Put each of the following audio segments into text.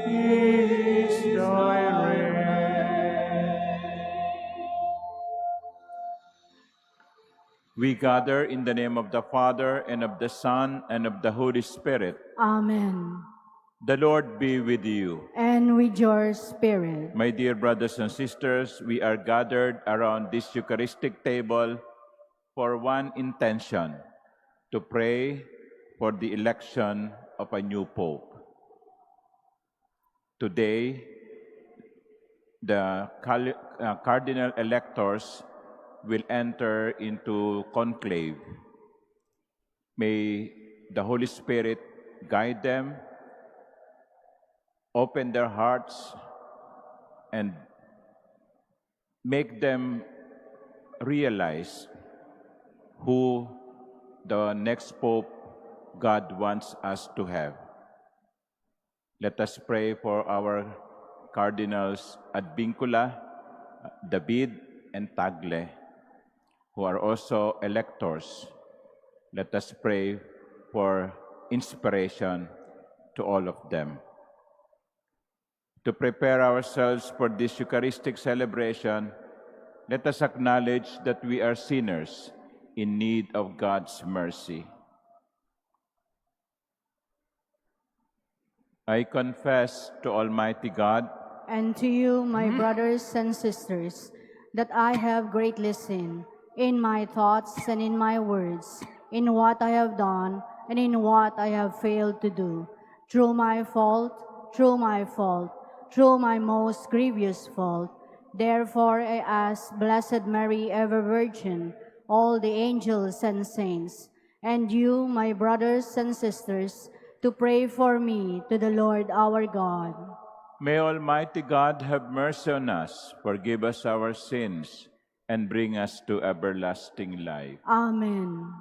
is thy reign. We gather in the name of the Father, and of the Son, and of the Holy Spirit. Amen. The Lord be with you. And with your spirit. My dear brothers and sisters, we are gathered around this Eucharistic table for one intention: to pray for the election of a new Pope. Today, the cardinal electors will enter into conclave. May the Holy Spirit guide them, open their hearts, and make them realize who the next Pope God wants us to have. Let us pray for our cardinals Advincula, David, and Tagle, who are also electors. Let us pray for inspiration to all of them. To prepare ourselves for this Eucharistic celebration, let us acknowledge that we are sinners in need of God's mercy. I confess to Almighty God And to you, my brothers and sisters, that I have greatly sinned in my thoughts and in my words, in what I have done and in what I have failed to do, through my fault, through my most grievous fault. Therefore I ask Blessed Mary, ever Virgin, all the angels and saints, and you, my brothers and sisters, to pray for me to the Lord our God. May Almighty God have mercy on us, forgive us our sins, and bring us to everlasting life. Amen.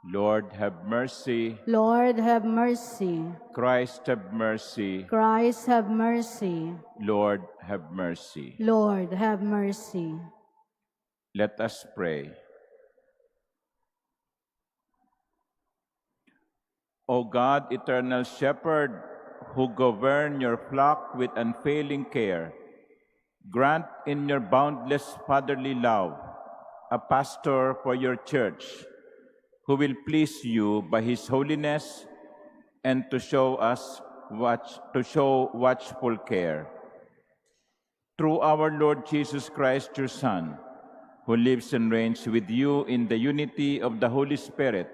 Lord, have mercy. Lord, have mercy. Christ, have mercy. Christ, have mercy. Lord, have mercy. Lord, have mercy. Let us pray. O God, eternal shepherd, who govern your flock with unfailing care, grant in your boundless fatherly love a pastor for your church, who will please you by his holiness and to show watchful care. Through our Lord Jesus Christ, your Son, who lives and reigns with you in the unity of the Holy Spirit,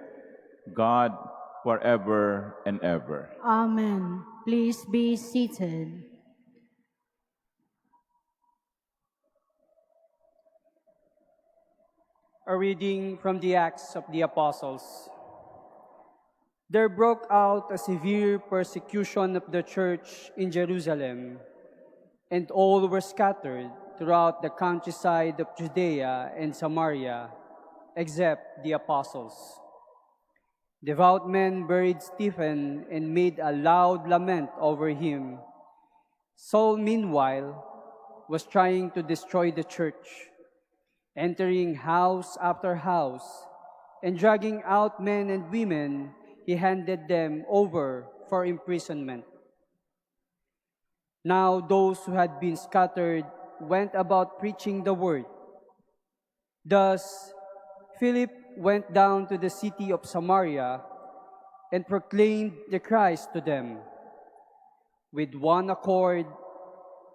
God, forever and ever. Amen. Please be seated. A reading from the Acts of the Apostles. There broke out a severe persecution of the church in Jerusalem, and all were scattered throughout the countryside of Judea and Samaria, except the apostles. Devout men buried Stephen and made a loud lament over him. Saul, meanwhile, was trying to destroy the church, entering house after house, and dragging out men and women, he handed them over for imprisonment. Now those who had been scattered went about preaching the word. Thus, Philip went down to the city of Samaria and proclaimed the Christ to them. With one accord,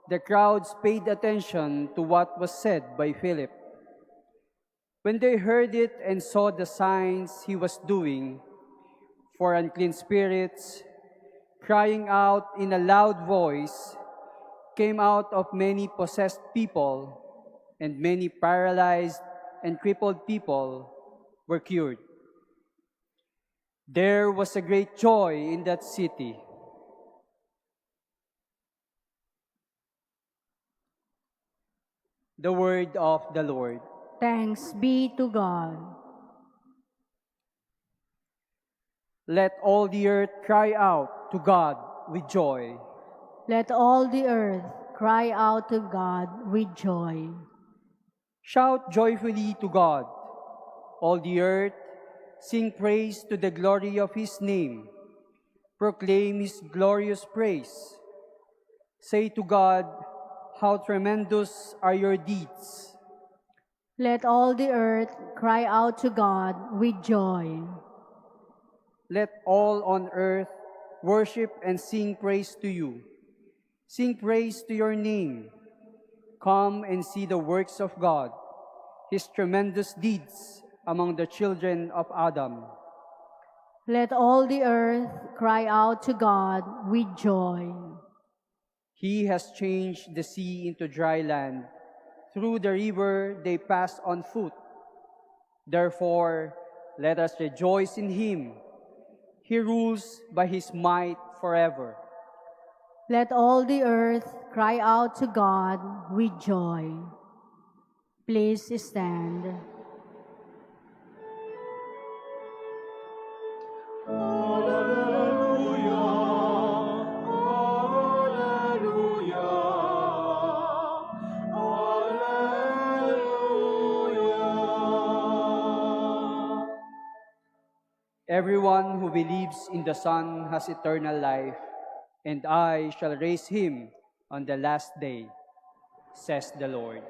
the crowds paid attention to what was said by Philip. When they heard it and saw the signs he was doing, for unclean spirits, crying out in a loud voice, came out of many possessed people, and many paralyzed and crippled people were cured. There was a great joy in that city. The word of the Lord. Thanks be to God. Let all the earth cry out to God with joy. Let all the earth cry out to God with joy. Shout joyfully to God, all the earth, sing praise to the glory of His name. Proclaim His glorious praise, Say to God, how tremendous are your deeds. Let all the earth cry out to God with joy. Let all on earth worship and sing praise to you. Sing praise to your name. Come and see the works of God, his tremendous deeds among the children of Adam. Let all the earth cry out to God with joy. He has changed the sea into dry land. Through the river they passed on foot. Therefore, let us rejoice in him. He rules by his might forever. Let all the earth cry out to God with joy. Please stand. Everyone who believes in the Son has eternal life, and I shall raise him on the last day, says the Lord.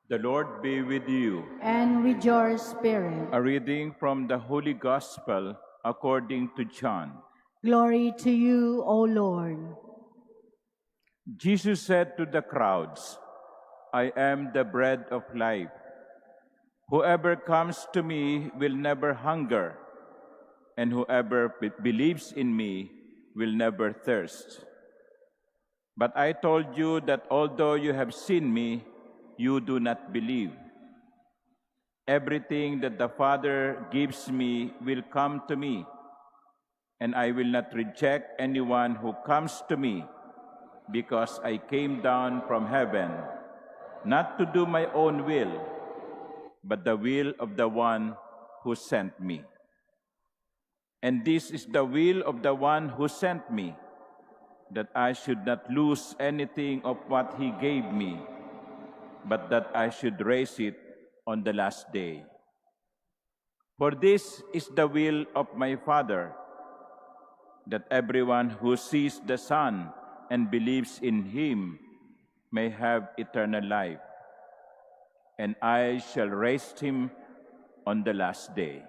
The Lord be with you. And with your spirit. A reading from the Holy Gospel according to John. Glory to you, O Lord. Jesus said to the crowds, I am the bread of life. Whoever comes to me will never hunger, and whoever believes in me will never thirst. But I told you that although you have seen me, you do not believe. Everything that the Father gives me will come to me, and I will not reject anyone who comes to me, because I came down from heaven, not to do my own will, but the will of the one who sent me. And this is the will of the one who sent me, that I should not lose anything of what he gave me, but that I should raise it on the last day. For this is the will of my Father, that everyone who sees the Son and believes in him may have eternal life, and I shall raise him on the last day.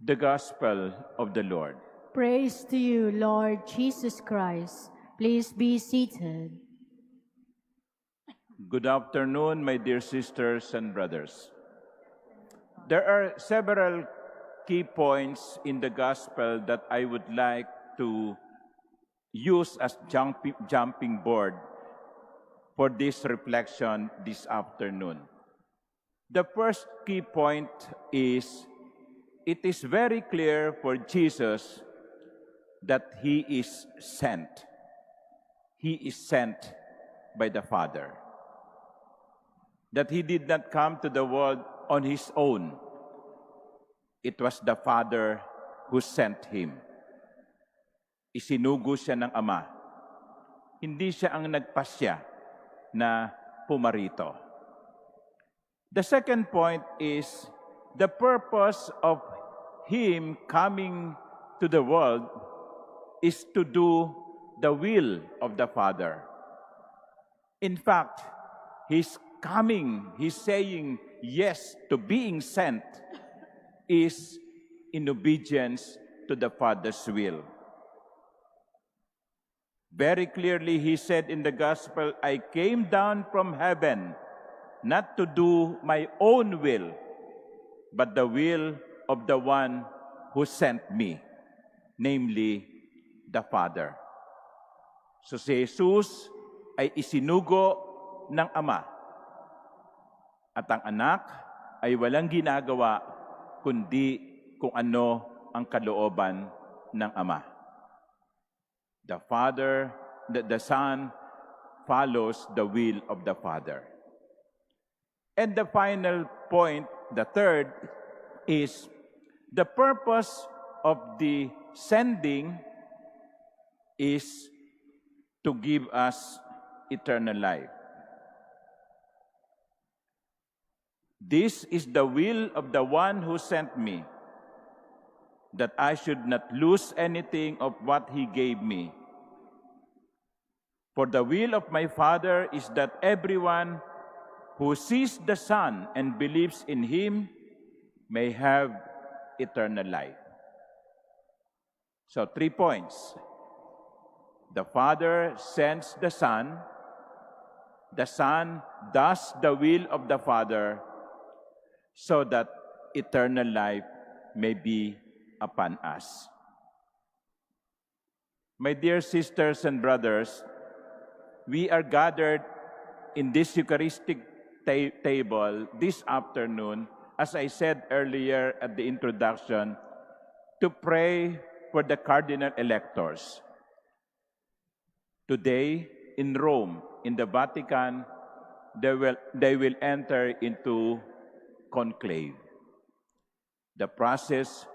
The Gospel of the Lord. Praise to you, Lord Jesus Christ. Please be seated. Good afternoon, my dear sisters and brothers. There are several key points in the Gospel that I would like to use as jumping board for this reflection this afternoon. The first key point is, it is very clear for Jesus that he is sent. He is sent by the Father. That he did not come to the world on his own. It was the Father who sent him. Isinugo siya ng Ama. Hindi siya ang nagpasya na pumarito. The second point is, the purpose of him coming to the world is to do the will of the Father. In fact, his coming, he's saying yes to being sent, is in obedience to the Father's will. Very clearly, he said in the Gospel, I came down from heaven not to do my own will, but the will of the one who sent me, namely the Father. So si Jesus ay isinugo ng Ama, at ang anak ay walang ginagawa kundi kung ano ang kalooban ng Ama. The Father, the Son follows the will of the Father. And the final point, the third, is The purpose of the sending is to give us eternal life. This is the will of the one who sent me, that I should not lose anything of what he gave me. For the will of my Father is that everyone who sees the Son and believes in him may have eternal life. So 3 points. The Father sends the Son does the will of the Father, so that eternal life may be upon us. My dear sisters and brothers, we are gathered in this Eucharistic table this afternoon, as I said earlier at the introduction, to pray for the cardinal electors. Today, in Rome, in the Vatican, they will enter into conclave, the process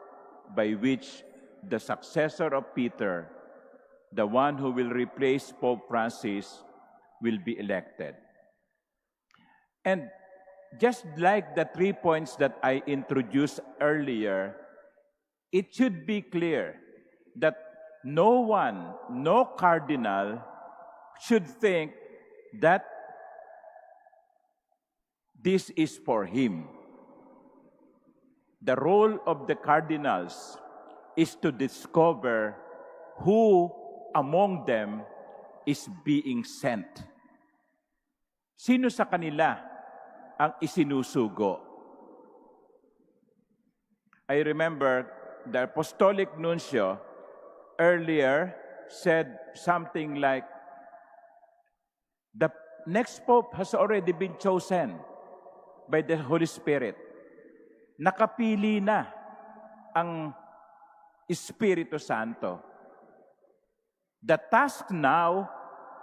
by which the successor of Peter, the one who will replace Pope Francis, will be elected. And just like the 3 points that I introduced earlier, it should be clear that no one, no cardinal, should think that this is for him. The role of the cardinals is to discover who among them is being sent. Sino sa kanila ang isinusugo? I remember the Apostolic Nuncio earlier said something like, the next Pope has already been chosen by the Holy Spirit. Nakapili na ang Espiritu Santo. The task now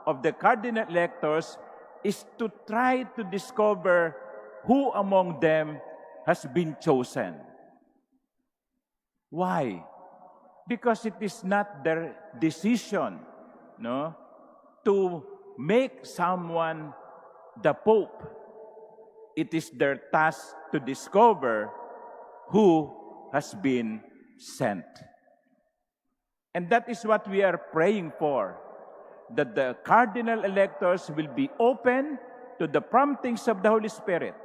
of the cardinal electors is to try to discover who among them has been chosen. Why? Because it is not their decision, no, to make someone the Pope. It is their task to discover who has been sent. And that is what we are praying for, that the cardinal electors will be open to the promptings of the Holy Spirit,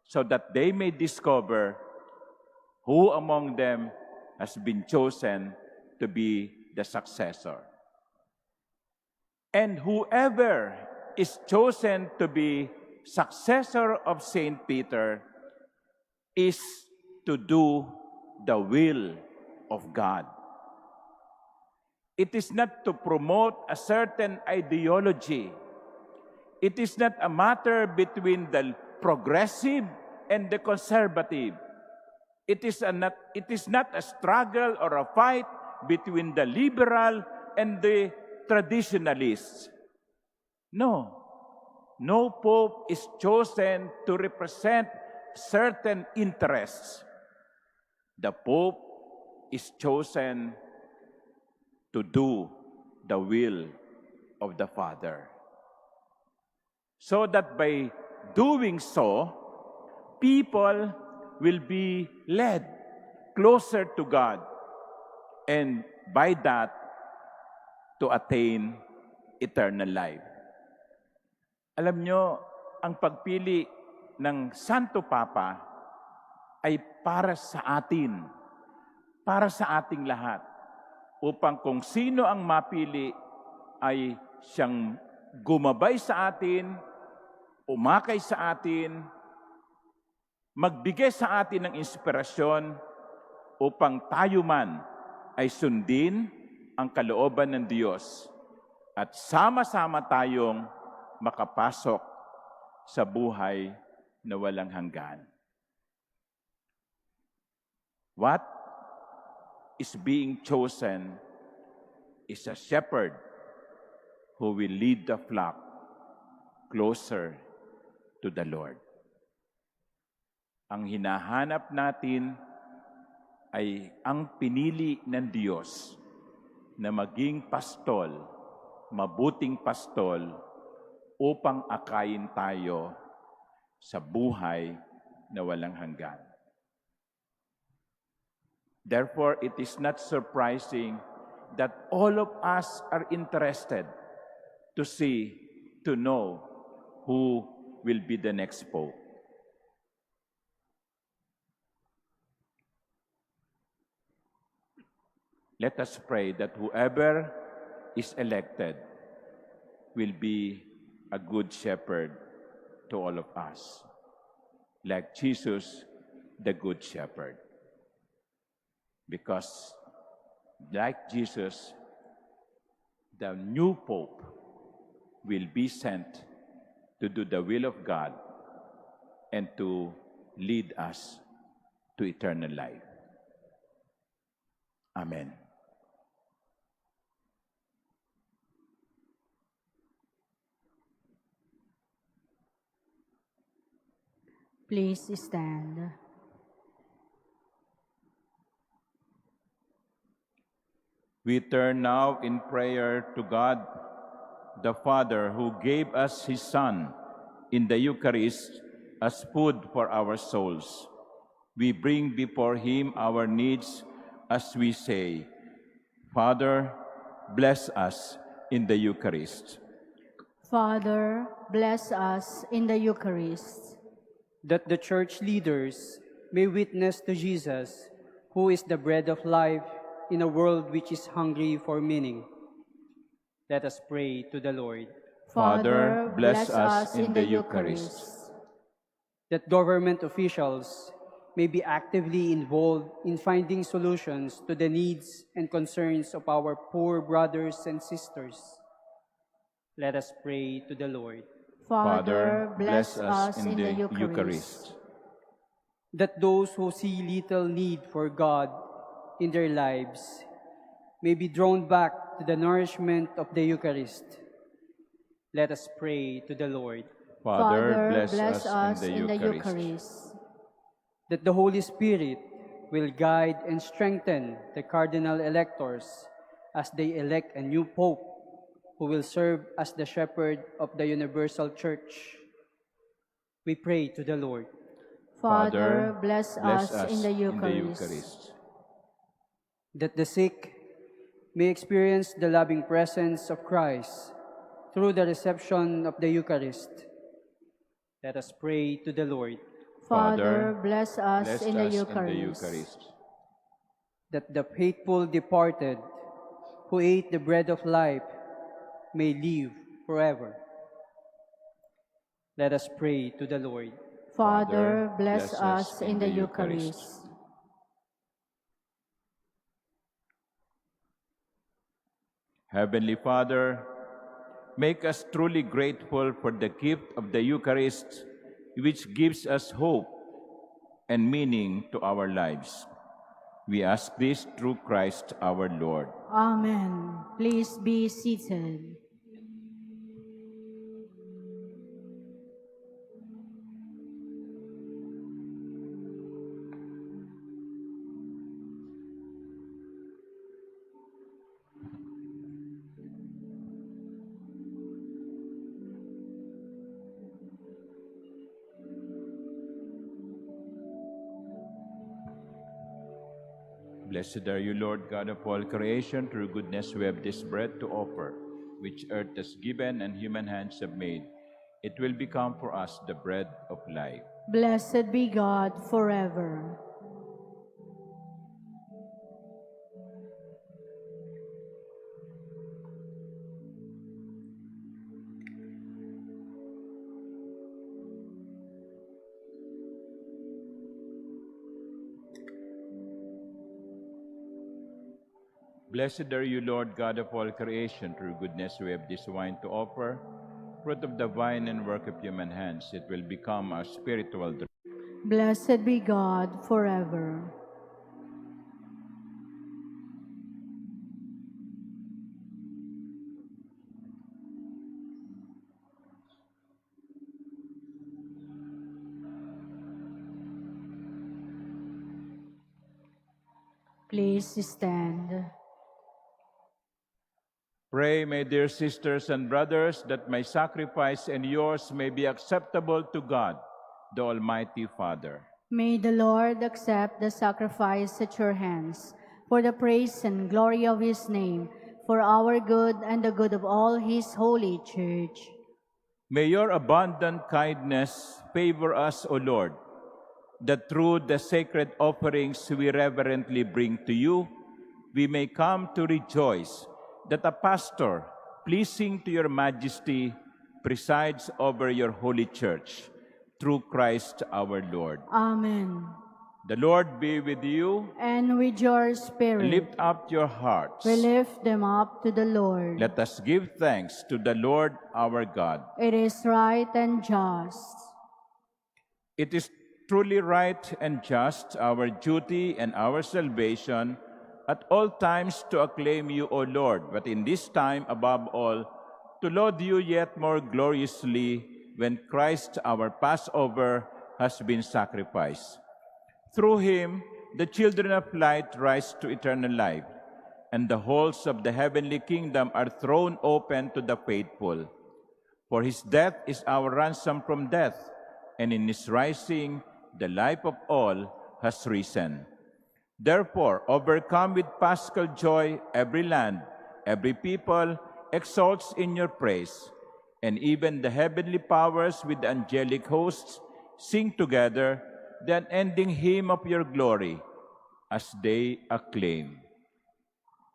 so that they may discover who among them has been chosen to be the successor. And whoever is chosen to be successor of Saint Peter is to do the will of God. It is not to promote a certain ideology. It is not a matter between the progressive and the conservative. It is not a struggle or a fight between the liberal and the traditionalists. No. No pope is chosen to represent certain interests. The Pope is chosen to do the will of the Father, so that by doing so, people will be led closer to God, and by that, to attain eternal life. Alam nyo, ang pagpili ng Santo Papa ay para sa atin, para sa ating lahat, upang kung sino ang mapili ay siyang gumabay sa atin, umakay sa atin, magbigay sa atin ng inspirasyon upang tayo man ay sundin ang kalooban ng Diyos at sama-sama tayong makapasok sa buhay na walang hanggan. What is being chosen is a shepherd who will lead the flock closer to the Lord. Ang hinahanap natin ay ang pinili ng Diyos na maging pastol, mabuting pastol, upang akayin tayo sa buhay na walang hanggan. Therefore, it is not surprising that all of us are interested to see, to know who will be the next Pope. Let us pray that whoever is elected will be a good shepherd to all of us, like Jesus, the good shepherd. Because like Jesus, the new Pope will be sent to do the will of God and to lead us to eternal life. Amen. Please stand. We turn now in prayer to God, the Father, who gave us His Son in the Eucharist as food for our souls. We bring before Him our needs as we say, Father, bless us in the Eucharist. Father, bless us in the Eucharist. That the church leaders may witness to Jesus, who is the bread of life in a world which is hungry for meaning. Let us pray to the Lord. Father, bless us in the Eucharist. That government officials may be actively involved in finding solutions to the needs and concerns of our poor brothers and sisters. Let us pray to the Lord. Father, bless us in the Eucharist. Eucharist. That those who see little need for God in their lives may be drawn back to the nourishment of the Eucharist. Let us pray to the Lord. Father, bless us in the Eucharist. Eucharist. That the Holy Spirit will guide and strengthen the cardinal electors as they elect a new Pope who will serve as the shepherd of the universal church. We pray to the Lord. Father, bless us in the Eucharist. That the sick may experience the loving presence of Christ through the reception of the Eucharist. Let us pray to the Lord. Father, bless us in the Eucharist. That the faithful departed who ate the bread of life may live forever. Let us pray to the Lord. Father, bless us in the Eucharist. Heavenly Father, make us truly grateful for the gift of the Eucharist, which gives us hope and meaning to our lives. We ask this through Christ our Lord. Amen. Please be seated. Blessed are you, Lord God of all creation. Through goodness we have this bread to offer, which earth has given and human hands have made. It will become for us the bread of life. Blessed be God forever. Blessed are you, Lord God of all creation. Through goodness we have this wine to offer, fruit of the vine and work of human hands. It will become our spiritual drink. Blessed be God forever. Please stand. Pray, my dear sisters and brothers, that my sacrifice and yours may be acceptable to God, the Almighty Father. May the Lord accept the sacrifice at your hands, for the praise and glory of his name, for our good and the good of all his holy church. May your abundant kindness favor us, O Lord, that through the sacred offerings we reverently bring to you, we may come to rejoice that a pastor, pleasing to your majesty, presides over your holy church, through Christ our Lord. Amen. The Lord be with you. And with your spirit, Lift up your hearts. we lift them up to the Lord. Let us give thanks to the Lord our God. It is right and just. It is truly right and just, our duty and our salvation, at all times to acclaim you, O Lord, but in this time, above all, to laud you yet more gloriously when Christ, our Passover, has been sacrificed. Through him, the children of light rise to eternal life, and the halls of the heavenly kingdom are thrown open to the faithful. For his death is our ransom from death, and in his rising, the life of all has risen. Therefore, overcome with paschal joy, every land, every people exalts in your praise, and even the heavenly powers with the angelic hosts sing together the unending hymn of your glory as they acclaim.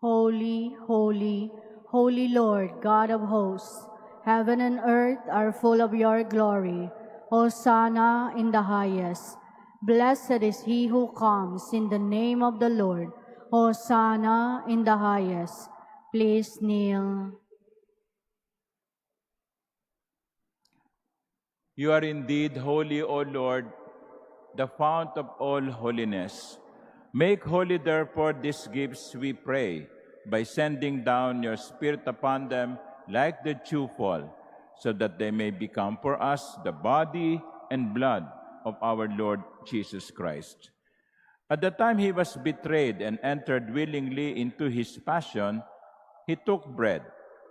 Holy, holy, holy Lord, God of hosts, heaven and earth are full of your glory. Hosanna in the highest. Blessed is he who comes in the name of the Lord. Hosanna in the highest. Please kneel. You are indeed holy, O Lord, the fount of all holiness. Make holy, therefore, these gifts, we pray, by sending down your Spirit upon them like the dewfall, so that they may become for us the body and blood of our Lord Jesus Christ. At the time he was betrayed and entered willingly into his passion, he took bread,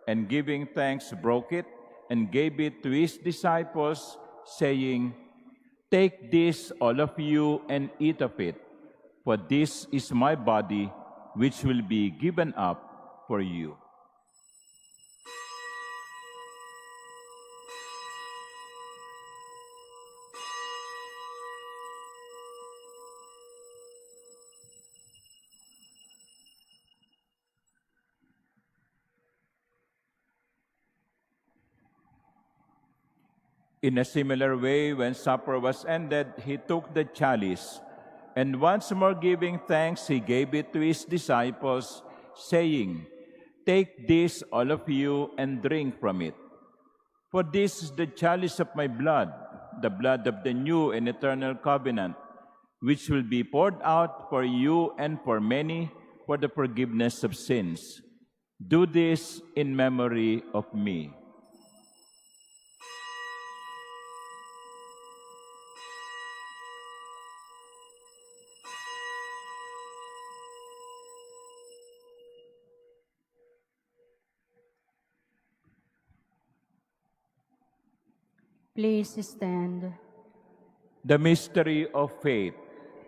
and giving thanks, broke it, and gave it to his disciples, saying, "Take this, all of you, and eat of it, for this is my body, which will be given up for you." In a similar way, when supper was ended, he took the chalice, and once more giving thanks, he gave it to his disciples, saying, "Take this, all of you, and drink from it. For this is the chalice of my blood, the blood of the new and eternal covenant, which will be poured out for you and for many for the forgiveness of sins. Do this in memory of me." Please stand. The mystery of faith.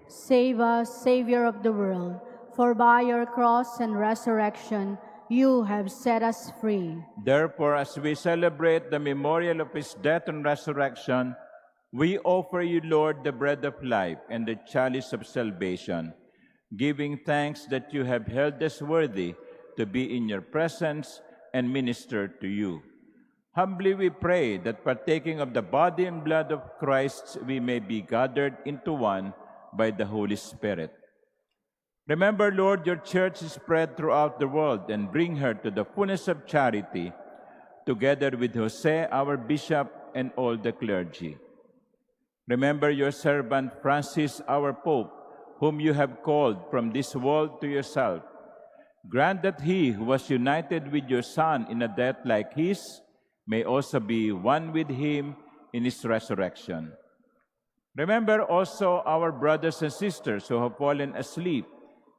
Save us, Savior of the world, for by your cross and resurrection you have set us free. Therefore, as we celebrate the memorial of his death and resurrection, we offer you, Lord, the bread of life and the chalice of salvation, giving thanks that you have held us worthy to be in your presence and minister to you. Humbly we pray that partaking of the body and blood of Christ, we may be gathered into one by the Holy Spirit. Remember, Lord, your church is spread throughout the world, and bring her to the fullness of charity, together with Jose, our bishop, and all the clergy. Remember your servant Francis, our Pope, whom you have called from this world to yourself. Grant that he who was united with your Son in a death like his may also be one with him in his resurrection. Remember also our brothers and sisters who have fallen asleep,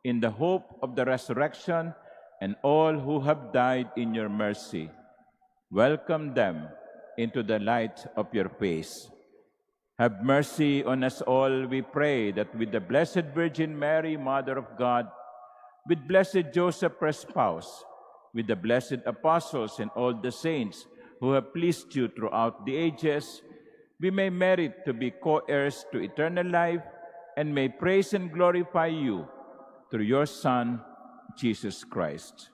in the hope of the resurrection, and all who have died in your mercy. Welcome them into the light of your face. Have mercy on us all, we pray, that with the Blessed Virgin Mary, Mother of God, with blessed Joseph, her spouse, with the blessed apostles and all the saints who have pleased you throughout the ages, we may merit to be co-heirs to eternal life and may praise and glorify you through your Son, Jesus Christ.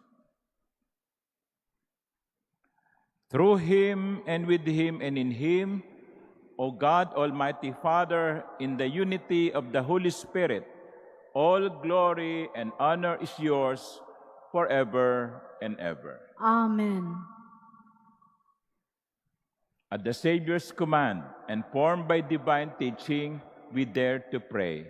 Through him and with him and in him, O God, Almighty Father, in the unity of the Holy Spirit, all glory and honor is yours forever and ever. Amen. At the Savior's command and formed by divine teaching, we dare to pray.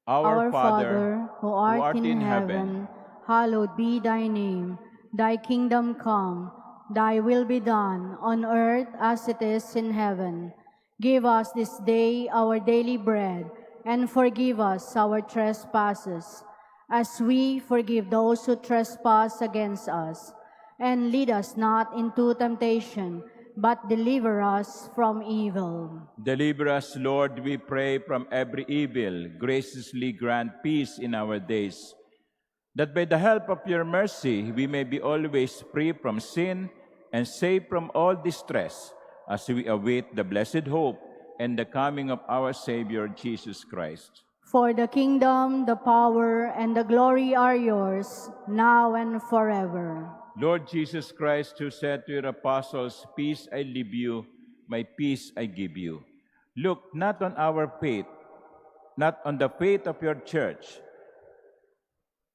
Our Father, who art in heaven, hallowed be thy name. Thy kingdom come, thy will be done on earth as it is in heaven. Give us this day our daily bread, and forgive us our trespasses, as we forgive those who trespass against us. And lead us not into temptation, but deliver us from evil. Deliver us, Lord, we pray, from every evil. Graciously grant peace in our days, that by the help of your mercy we may be always free from sin and safe from all distress, as we await the blessed hope and the coming of our Savior, Jesus Christ. For the kingdom, the power, and the glory are yours, now and forever. Lord Jesus Christ, who said to your apostles, "Peace I leave you, my peace I give you," look not on our faith, not on the faith of your church.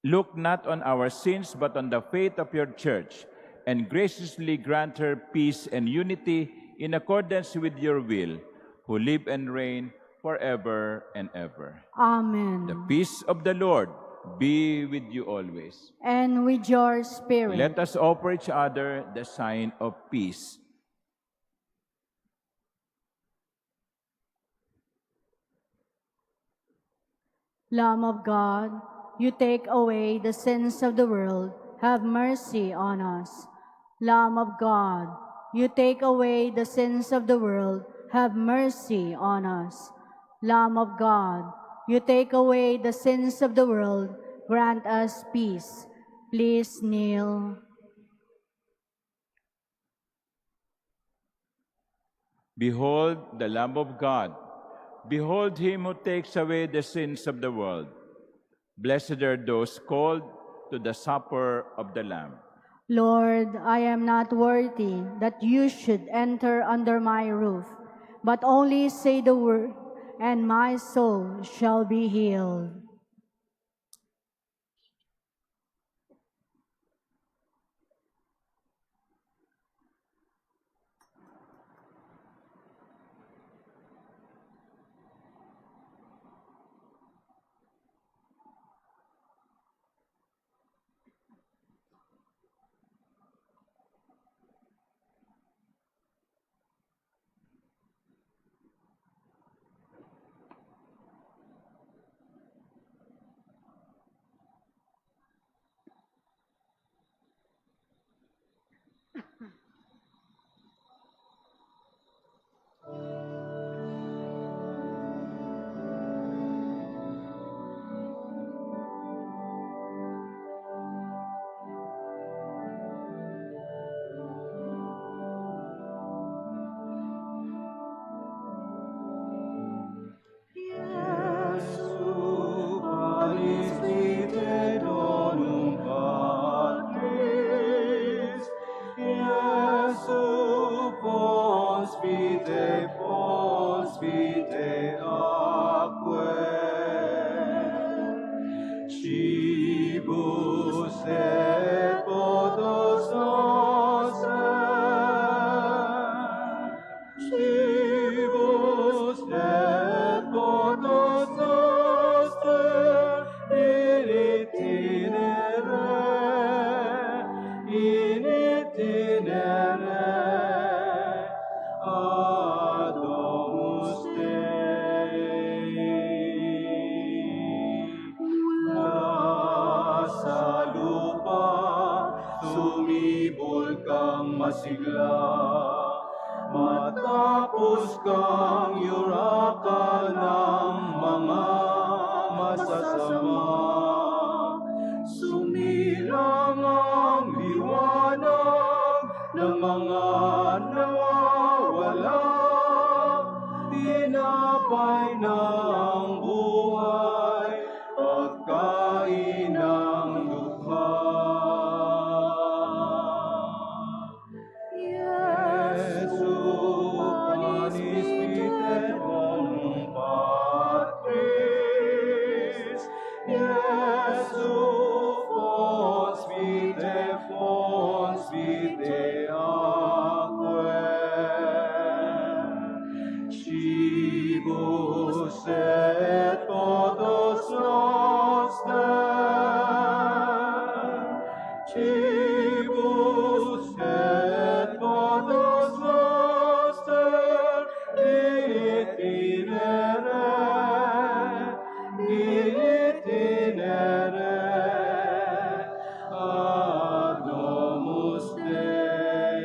Look not on our sins, but on the faith of your church, and graciously grant her peace and unity in accordance with your will, who live and reign forever and ever. Amen. The peace of the Lord be with you always. And with your spirit. Let us offer each other the sign of peace. Lamb of God, you take away the sins of the world, have mercy on us. Lamb of God, you take away the sins of the world, have mercy on us. Lamb of God, you take away the sins of the world, grant us peace. Please kneel. Behold the Lamb of God. Behold him who takes away the sins of the world. Blessed are those called to the supper of the Lamb. Lord, I am not worthy that you should enter under my roof, but only say the word, and my soul shall be healed. sumibol kang masigla, matapos kang yurakan ng mga masasama. Sumilang ang liwanag ng mga nawawala, tinapay na ang buhay, pagkain ng lukha. Jesu, panis vitae bonum Patris, Jesu, fons vitae aquae, cibus et potos noster, cibus et potos noster, itinere, ad domus Dei.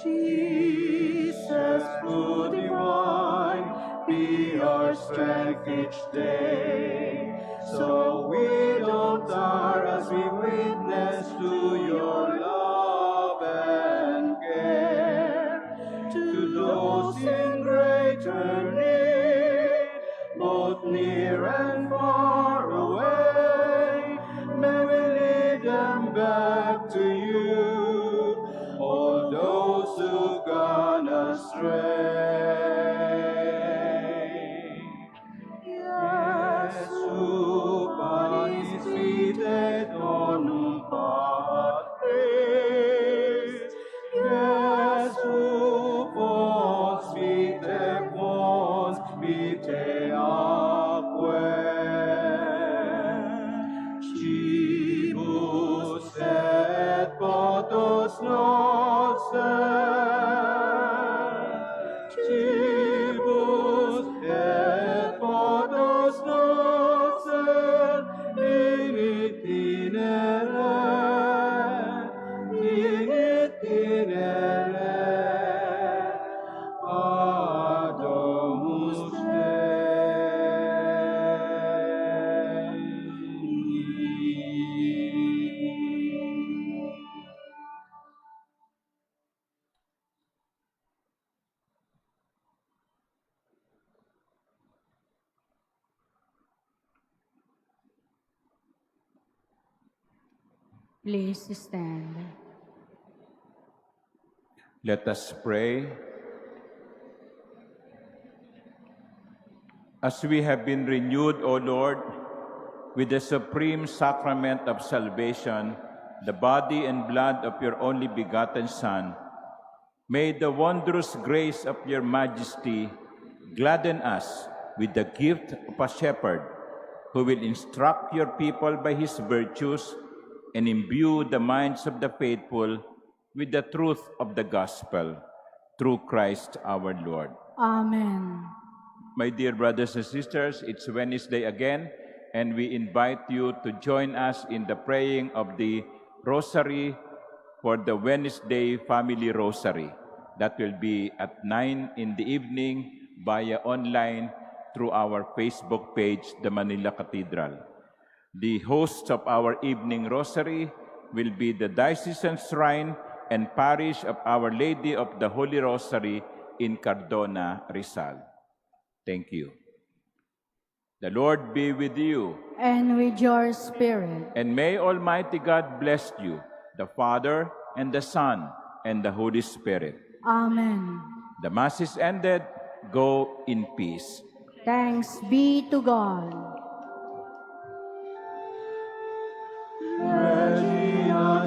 Jesus, food divine, be our strength each day. So we don't tire as we witness to your love and care. To those in greater need, both near and far away, may we lead them back to you, all those who've gone astray. Jesu, panis vitae donum Patris, Jesu, fons vitae aquae, cibus et potos noster, cibus et potos noster, in itinere, ad domus Dei. Please stand. Let us pray. As we have been renewed, O Lord, with the supreme sacrament of salvation, the body and blood of your only begotten Son, may the wondrous grace of your majesty gladden us with the gift of a shepherd who will instruct your people by his virtues and imbue the minds of the faithful with the truth of the gospel, through Christ our Lord. Amen. My dear brothers and sisters, it's Wednesday again, and we invite you to join us in the praying of the Rosary for the Wednesday Family Rosary. That will be at 9 in the evening via online through our Facebook page, The Manila Cathedral. The hosts of our evening rosary will be the Diocesan Shrine and Parish of Our Lady of the Holy Rosary in Cardona, Rizal. Thank you. The Lord be with you. And with your spirit. And may Almighty God bless you, the Father, and the Son, and the Holy Spirit. Amen. The Mass is ended. Go in peace. Thanks be to God. Regina